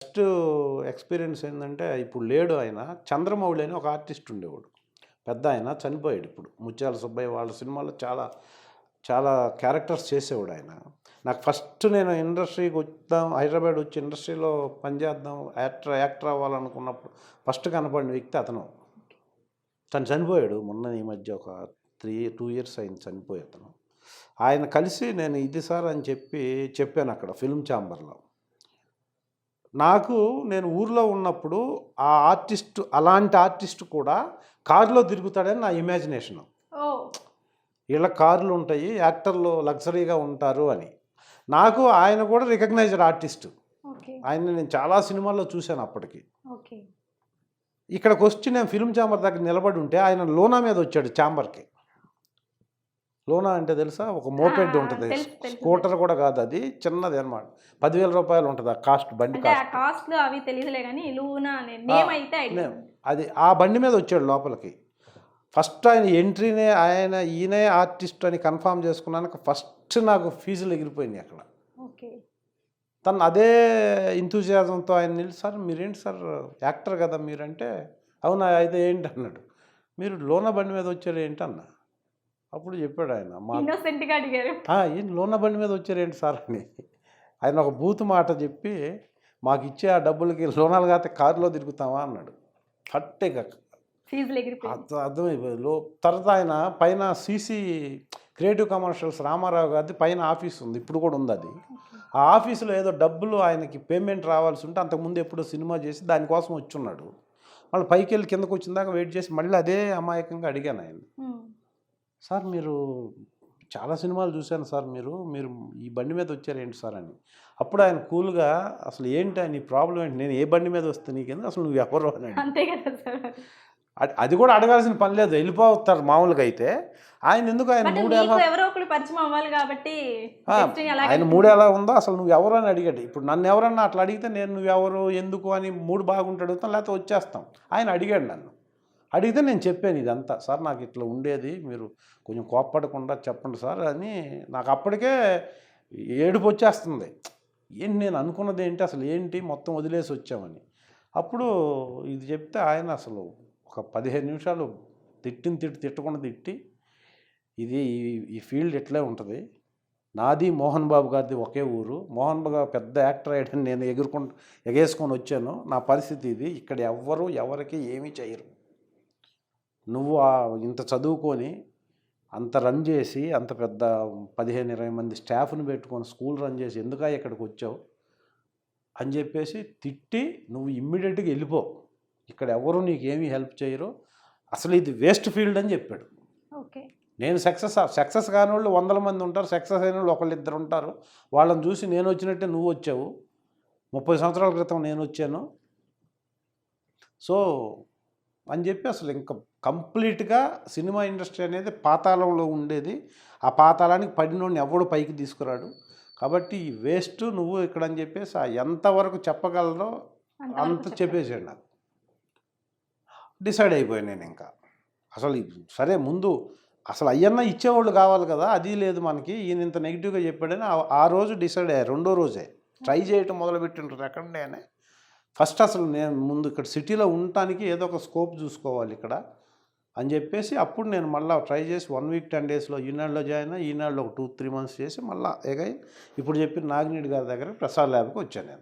First experience ఏందంటే ఇప్పుడు లేడు ఆయన. 'చంద్రమౌళి' అని ఒక ఆర్టిస్ట్ ఉండేవాడు. పెద్దాయన చనిపోయాడు ఇప్పుడు. ముత్యాల సుబ్బయ్య వాళ్ళ సినిమాలో చాలా, చాలా క్యారెక్టర్స్ చేసేవాడాయన. నాకు ఫస్ట్ నేను ఇండస్ట్రీకి వద్దాం, హైదరాబాద్ వచ్చి ఇండస్ట్రీలో పనిచేద్దాం, యాక్టర్ అవ్వాలనుకున్నప్పుడు ఫస్ట్ కనపడిన వ్యక్తి అతను. తను చనిపోయాడు మొన్న ఈ మధ్య ఒక 2 ఇయర్స్ అయింది చనిపోయి అతను. ఆయన కలిసి నేను ఇది సార్ అని చెప్పాను అక్కడ ఫిల్మ్ ఛాంబర్‌లో. నేను ఊర్లో ఉన్నప్పుడు ఆ ఆర్టిస్ట్ అలాంటి ఆర్టిస్ట్ కూడా కారులో తిరుగుతాడని నా ఇమాజినేషను. వీళ్ళ కార్లు ఉంటాయి, యాక్టర్లు లగ్జరీగా ఉంటారు అని. నాకు ఆయన కూడా రికగ్నైజ్డ్ ఆర్టిస్ట్. ఆయన్ని నేను చాలా సినిమాల్లో చూశాను అప్పటికి. ఇక్కడికి వచ్చి నేను ఫిల్మ్ ఛాంబర్ దగ్గర నిలబడి ఉంటే ఆయన లోనా మీద వచ్చాడు ఛాంబర్కి. లోనా అంటే తెలుసా? ఒక మోపెడ్ ఉంటుంది, స్కూటర్ కూడా కాదు, అది చిన్నది అనమాట. 10,000 రూపాయలు ఉంటుంది ఆ కాస్ట్, బండి కాస్ట్. అవి తెలియదులే కానీ అది ఆ బండి మీద వచ్చాడు లోపలికి. ఫస్ట్ ఆయన ఎంట్రీనే ఈయనే ఆర్టిస్ట్ అని కన్ఫామ్ చేసుకున్నాక ఫస్ట్ నాకు ఫీజులు ఎగిరిపోయినాయి అక్కడ. తను అదే ఎంతూజియాజంతో ఆయన నిలిచి, సార్ మీరేంటి సార్ యాక్టర్ కదా మీరంటే, అవునా అయితే ఏంటి అన్నాడు. మీరు లోనా బండి మీద వచ్చారు ఏంటి అన్న. అప్పుడు చెప్పాడు ఆయన, ఏం లోన బండి మీద వచ్చారేంటి సార్ అని. ఆయన ఒక బూతు మాట చెప్పి, మాకు ఇచ్చే ఆ డబ్బులకి లోనాలు కాతే కారులో తిరుగుతామా అన్నాడు. కట్టేగా అర్థమైపోయింది. తర్వాత ఆయన పైన సీసీ క్రియేటివ్ కమర్షియల్స్ రామారావు గారిది పైన ఆఫీస్ ఉంది, ఇప్పుడు కూడా ఉంది అది. ఆ ఆఫీసులో ఏదో డబ్బులు ఆయనకి పేమెంట్ రావాల్సి ఉంటే అంతకుముందు ఎప్పుడో సినిమా చేసి దానికోసం వచ్చున్నాడు. మళ్ళీ పైకి వెళ్ళి కిందకు వచ్చిన దాకా వెయిట్ చేసి మళ్ళీ అదే అమాయకంగా అడిగాను ఆయన, సార్ మీరు చాలా సినిమాలు చూశాను సార్, మీరు ఈ బండి మీద వచ్చారేంటి సార్ అని. అప్పుడు ఆయన కూల్గా, అసలు ఏంటి నీ ప్రాబ్లం ఏంటి, నేను ఏ బండి మీద వస్తే నీకేంది, అసలు నువ్వు ఎవరు అని. అంతే కదా సార్. అది కూడా అడగాల్సిన పని లేదు, వెళ్ళిపోతారు మామూలుగా. అయితే ఆయన ఎందుకు ఆయన మూడు ఎలా ఆయన మూడు ఎలా ఉందో అసలు నువ్వు ఎవరు అని అడిగాడు. ఇప్పుడు నన్ను ఎవరన్నా అట్లా అడిగితే నేను నువ్వెవరు ఎందుకు అని మూడు బాగుంటే అడుగుతాం, లేకపోతే వచ్చేస్తాం. ఆయన అడిగాడు నన్ను, అడిగితే నేను చెప్పాను ఇదంతా, సార్ నాకు ఇట్లా ఉండేది, మీరు కొంచెం కోప్పడకుండా చెప్పండి సార్ అని. నాకు అప్పటికే ఏడుపు వచ్చేస్తుంది. ఏంటి నేను అనుకున్నది ఏంటి, అసలు ఏంటి మొత్తం వదిలేసి వచ్చామని. అప్పుడు ఇది చెప్తే ఆయన అసలు ఒక 15 నిమిషాలు తిట్టకుండా తిట్టి, ఇది ఈ ఫీల్డ్ ఎట్లే ఉంటుంది, నాది మోహన్ బాబు గారిది ఒకే ఊరు, మోహన్ బాబు పెద్ద యాక్టర్ అయ్యాడని నేను ఎగేసుకొని వచ్చాను, నా పరిస్థితి ఇది, ఇక్కడ ఎవరికి ఏమీ చేయరు, నువ్వు ఇంత చదువుకొని అంత రన్ చేసి అంత పెద్ద 15-20 మంది స్టాఫ్ని పెట్టుకొని స్కూల్ రన్ చేసి ఎందుక ఇక్కడికి వచ్చావు అని చెప్పేసి తిట్టి, నువ్వు ఇమ్మీడియట్గా వెళ్ళిపో, ఇక్కడ ఎవరు నీకేమీ హెల్ప్ చేయరు, అసలు ఇది వేస్ట్ ఫీల్డ్ అని చెప్పాడు. నేను సక్సెస్ కాని వాళ్ళు 100 మంది ఉంటారు, సక్సెస్ అయిన వాళ్ళు 1-2 ఉంటారు, వాళ్ళని చూసి నేను వచ్చినట్టే నువ్వు వచ్చావు, 30 సంవత్సరాల క్రితం నేను వచ్చాను సో అని చెప్పి అసలు ఇంకా కంప్లీట్గా సినిమా ఇండస్ట్రీ అనేది పాతాళంలో ఉండేది, ఆ పాతాళానికి పడినోడిని ఎవడు పైకి తీసుకురాడు, కాబట్టి ఈ వేస్ట్ నువ్వు ఇక్కడ అని చెప్పేసి ఎంతవరకు చెప్పగలరో అంత చెప్పేసాడు. నాకు డిసైడ్ అయిపోయాను నేను ఇంకా. అసలు సరే ముందు అసలు అయ్యన్నా ఇచ్చేవాళ్ళు కావాలి కదా, అది లేదు మనకి, ఈయన ఇంత నెగిటివ్గా చెప్పాడని ఆ రోజు డిసైడ్ అయ్యా. రెండో రోజే ట్రై చేయటం మొదలుపెట్టింటారు ఎక్కడనే. ఫస్ట్ అసలు నేను ముందు ఇక్కడ సిటీలో ఉండటానికి ఏదో ఒక స్కోప్ చూసుకోవాలి ఇక్కడ అని చెప్పేసి, అప్పుడు నేను మళ్ళీ ట్రై చేసి 1 వీక్ 10 డేస్లో ఈనాడులో జాయిన్ అయ్యి, ఈనాడులో ఒక 2-3 మంత్స్ చేసి మళ్ళీ ఇప్పుడు చెప్పిన నాగినేడు గారి దగ్గర ప్రసాద్ ల్యాబ్కి వచ్చాను నేను.